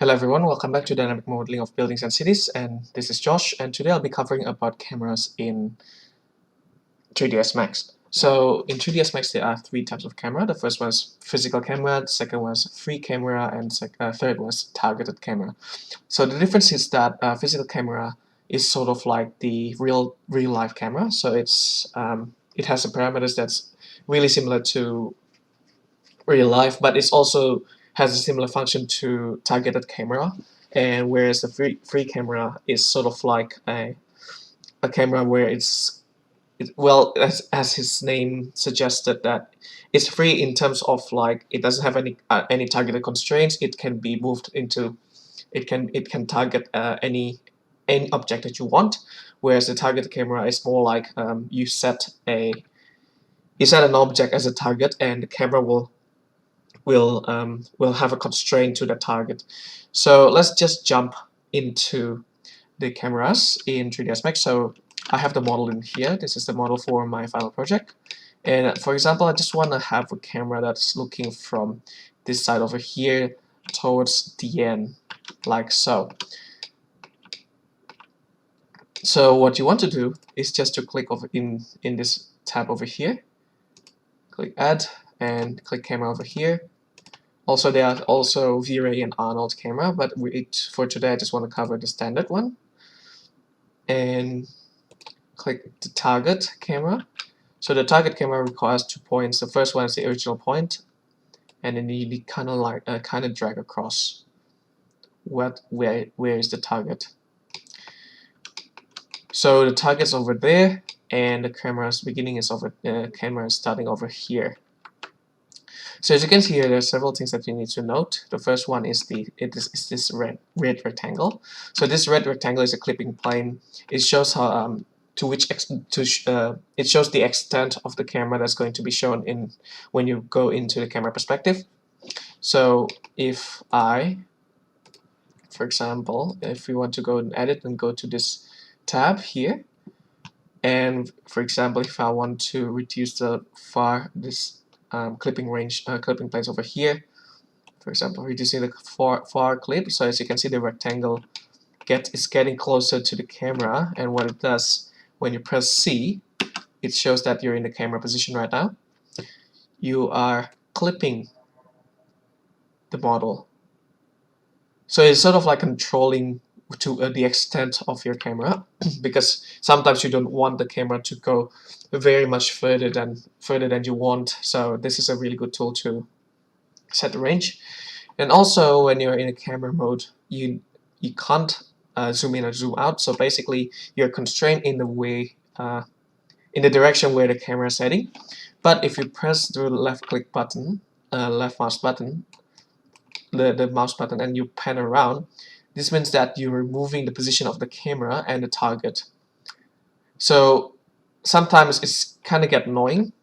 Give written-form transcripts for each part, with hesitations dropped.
Hello everyone, welcome back to Dynamic Modeling of Buildings and Cities, and this is Josh, and today I'll be covering about cameras in 3ds Max. So in 3ds Max there are three types of camera. The first was physical camera, the second was free camera, and third was targeted camera. So the difference is that physical camera is sort of like the real life camera. So it has the parameters that's really similar to real life, but it's also has a similar function to targeted camera. And whereas the free camera is sort of like a camera where well, as his name suggested, that it's free in terms of like it doesn't have any targeted constraints. It can be moved into it can target any object that you want, whereas the targeted camera is more like you set an object as a target, and the camera will have a constraint to the target. So let's just jump into the cameras in 3ds Max. So I have the model in here. This is the model for my final project. And for example, I just want to have a camera that's looking from this side over here towards the end, like so. So what you want to do is just to click over in this tab over here, click add, and click camera over here. Also, there are also V-Ray and Arnold camera, but for today I just want to cover the standard one. And click the target camera. So the target camera requires 2 points. The first one is the original point, and then you kind of drag across where is the target. So the target's over there, and the camera's beginning is camera is starting over here. So as you can see here, there are several things that you need to note. The first one is this red rectangle. So this red rectangle is a clipping plane. It shows how it shows the extent of the camera that's going to be shown in when you go into the camera perspective. So if for example, if we want to go and edit and go to this tab here, and for example, if I want to reduce clipping planes over here, for example, reducing the far clip. So as you can see, the rectangle is getting closer to the camera, and what it does when you press C, it shows that you're in the camera position right now. You are clipping the model, so it's sort of like controlling to the extent of your camera because sometimes you don't want the camera to go very much further than you want. So this is a really good tool to set the range. And also, when you're in a camera mode, you can't zoom in or zoom out. So basically, you're constrained in the way in the direction where the camera is heading. But if you press the left mouse button, the mouse button, and you pan around, this means that you're moving the position of the camera and the target. So sometimes it's kind of get annoying.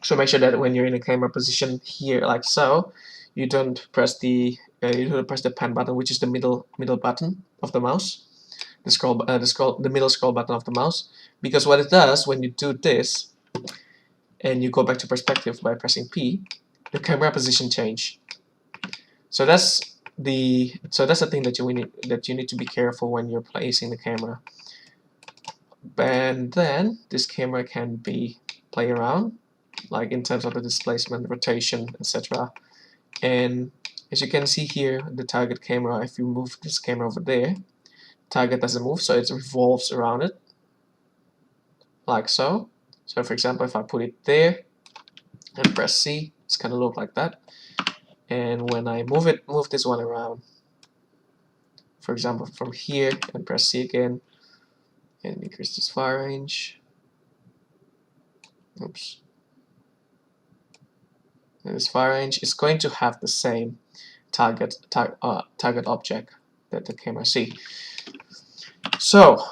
So make sure that when you're in a camera position here, like so, you don't press the pan button, which is the middle button of the mouse, the middle scroll button of the mouse, because what it does when you do this, and you go back to perspective by pressing P, the camera position change. So that's the thing that you need to be careful when you're placing the camera. And then this camera can be play around, like in terms of the displacement, rotation, etc. And as you can see here, the target camera, if you move this camera over there, target doesn't move, so it revolves around it, like so. So for example, if I put it there and press C, it's gonna look like that. And when I move this one around, for example, from here, and press C again, and increase this fire range. Oops. And this fire range is going to have the same target object that the camera see. So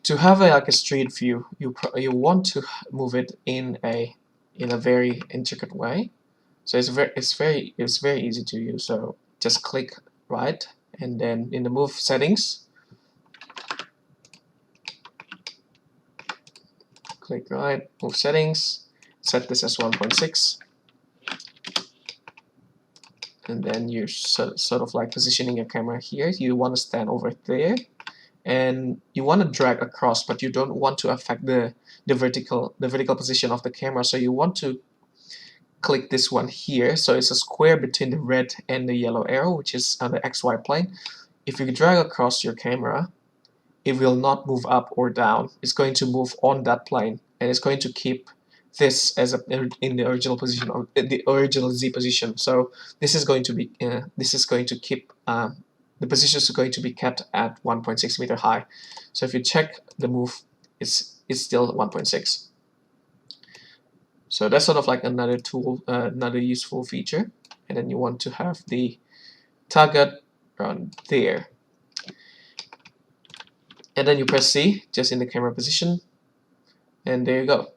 to have like a street view, you want to move it in a very intricate way. So it's very easy to use. So just click right, and then in the move settings, click right, move settings, set this as 1.6. and then you're sort of like positioning your camera here. You want to stand over there, and you want to drag across, but you don't want to affect the vertical position of the camera. So you want to click this one here. So it's a square between the red and the yellow arrow, which is on the XY plane. If you drag across your camera, it will not move up or down. It's going to move on that plane, and it's going to keep this as in the original position, of the original Z position. So this is going to be keep the positions are going to be kept at 1.6 meter high. So if you check the move, it's still 1.6. So that's sort of like another tool, another useful feature. And then you want to have the target around there. And then you press C, just in the camera position, and there you go.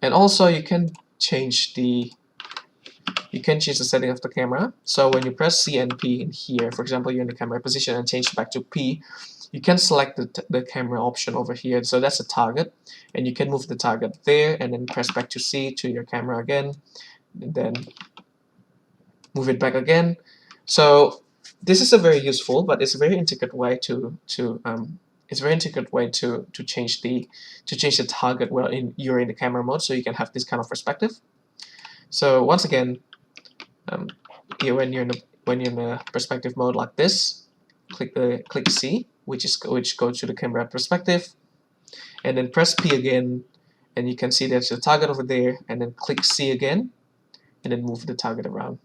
And also you can change the setting of the camera. So when you press C and P in here, for example, you're in the camera position and change back to P, you can select the camera option over here. So that's a target, and you can move the target there, and then press back to C to your camera again, and then move it back again. So this is a very useful, but it's a very intricate way to change the target while you're in the camera mode, so you can have this kind of perspective. So once again, here when you're in a perspective mode like this, click C, which goes to the camera perspective, and then press P again, and you can see there's a target over there, and then click C again, and then move the target around.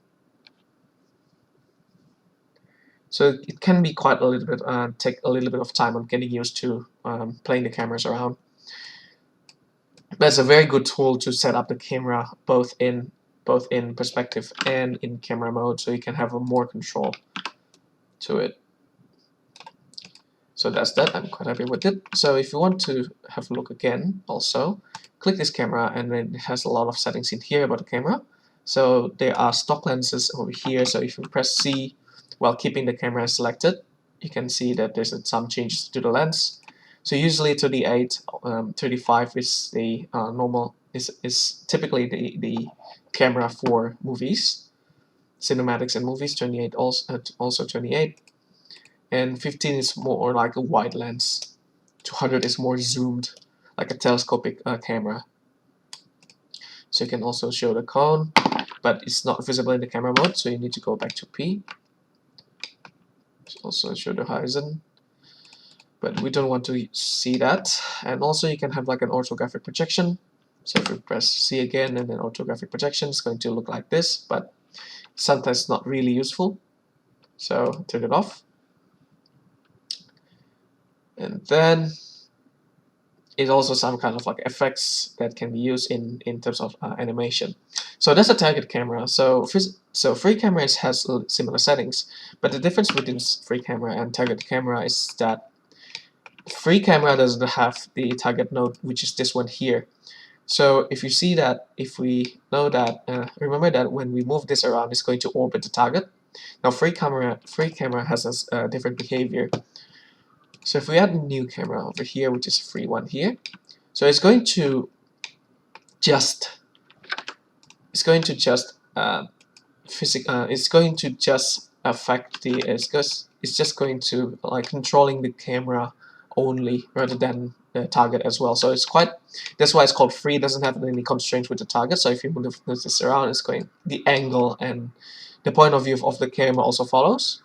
So it can be quite a little bit take a little bit of time on getting used to playing the cameras around. But it's a very good tool to set up the camera both in perspective and in camera mode, so you can have more control to it. So that's that. I'm quite happy with it. So if you want to have a look again, also click this camera, and then it has a lot of settings in here about the camera. So there are stock lenses over here. So if you press C while keeping the camera selected, you can see that there's some changes to the lens. So usually 38, 35 is the normal, is typically the camera for movies, cinematics and movies. 28 also 28, and 15 is more like a wide lens. 200 is more zoomed, like a telescopic camera. So you can also show the cone, but it's not visible in the camera mode, so you need to go back to P. Also show the horizon, but we don't want to see that. And also you can have like an orthographic projection. So if you press C again and then orthographic projection, it's going to look like this, but sometimes not really useful. So turn it off. And then it's also some kind of like effects that can be used in terms of animation. So that's a target camera. So free cameras has similar settings, but the difference between free camera and target camera is that free camera doesn't have the target node, which is this one here. So if you see that, if we know that, remember that when we move this around, it's going to orbit the target. Now free camera has a different behavior. So if we add a new camera over here, which is a free one here, so it's going to just affect the it's just going to like controlling the camera only rather than the target as well. So that's why it's called free. It doesn't have any constraints with the target. So if you move this around, it's going the angle and the point of view of the camera also follows.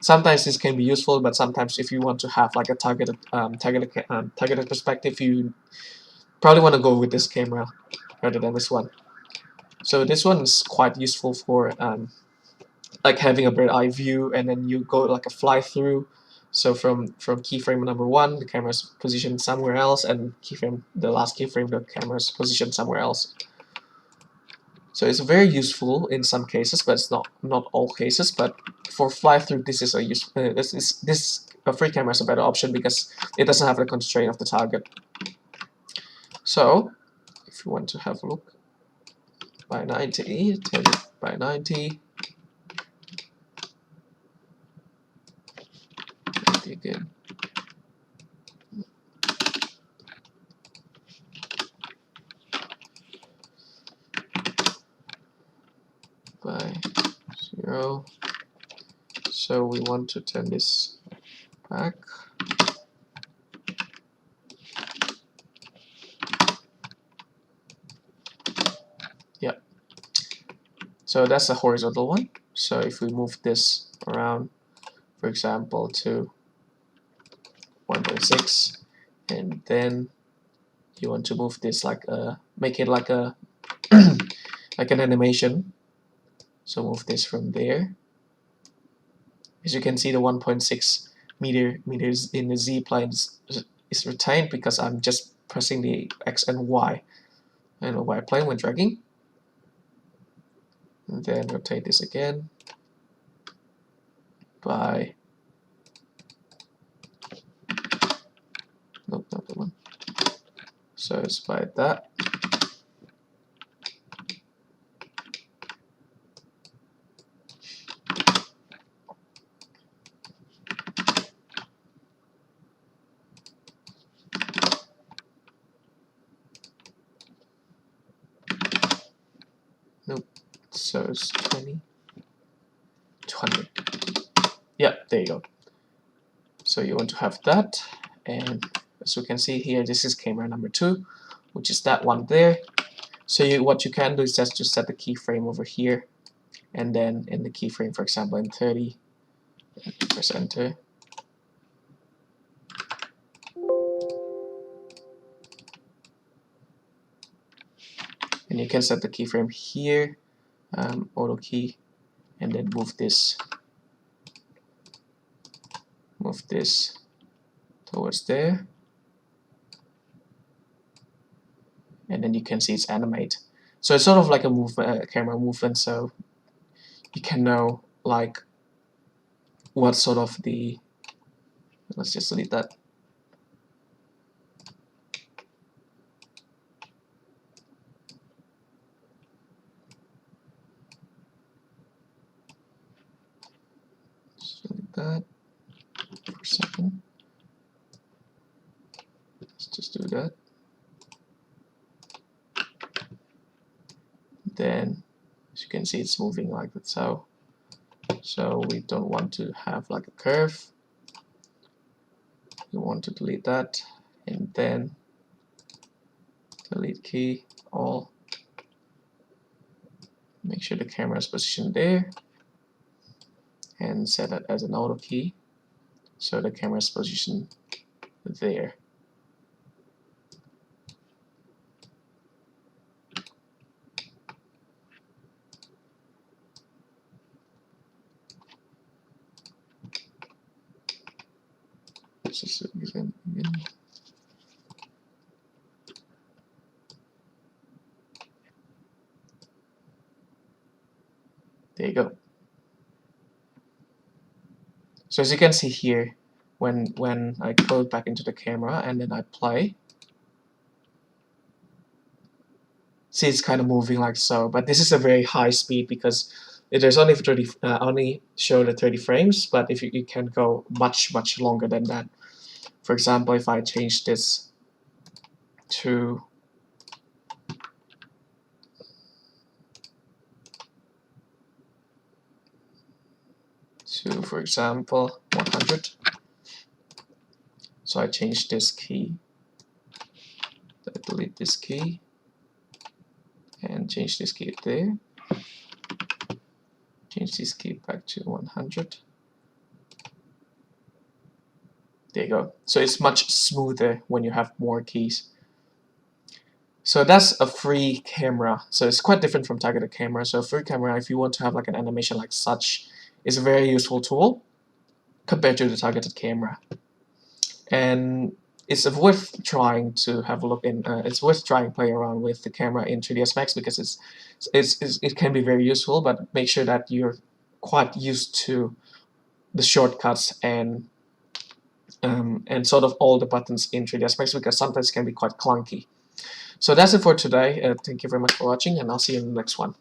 Sometimes this can be useful, but sometimes if you want to have like a targeted perspective, you probably want to go with this camera rather than this one. So this one is quite useful for like having a bird eye view, and then you go like a fly through. So from keyframe number 1, the camera's positioned somewhere else, and the last keyframe, the camera's positioned somewhere else. So it's very useful in some cases, but it's not all cases. But for fly through, this is a free camera is a better option because it doesn't have the constraint of the target. So if you want to have a look by 90, 10 by 90, again. By 0. So we want to turn this back. Yeah. So that's a horizontal one. So if we move this around, for example, to 1.6, and then you want to move this like make it like a like an animation. So move this from there. As you can see, the 1.6 meters in the Z plane is retained because I'm just pressing the X and Y plane when dragging. And then rotate this again by nope, not the one. So it's by that. Nope. So it's 20, 200. Yeah, there you go. So you want to have that, and as we can see here, this is camera number 2, which is that one there. So what you can do is just to set the keyframe over here, and then in the keyframe, for example, in 30, press enter. And you can set the keyframe here, auto key, and then move this towards there, and then you can see it's animate. So it's sort of like a camera movement, so you can know like what sort of the, let's just delete that. Just delete that for a second. Let's just do that. Then as you can see, it's moving like that. So we don't want to have like a curve. We want to delete that, and then delete key all. Make sure the camera is positioned there, and set it as an auto key, so the camera is positioned there. There you go. So as you can see here, when I go back into the camera and then I play, see it's kind of moving like so, but this is a very high speed because there's only only show the 30 frames, but if you can go much longer than that. For example, if I change this to for example 100, so I change this key, I delete this key and change this key there, change this key back to 100. There you go. So it's much smoother when you have more keys. So that's a free camera. So it's quite different from targeted camera. So a free camera, if you want to have like an animation like such, is a very useful tool compared to the targeted camera. And it's worth trying to have a look in. It's worth trying playing around with the camera in 3ds Max because it can be very useful. But make sure that you're quite used to the shortcuts and sort of all the buttons in 3ds Max because sometimes it can be quite clunky. So that's it for today. Thank you very much for watching, and I'll see you in the next one.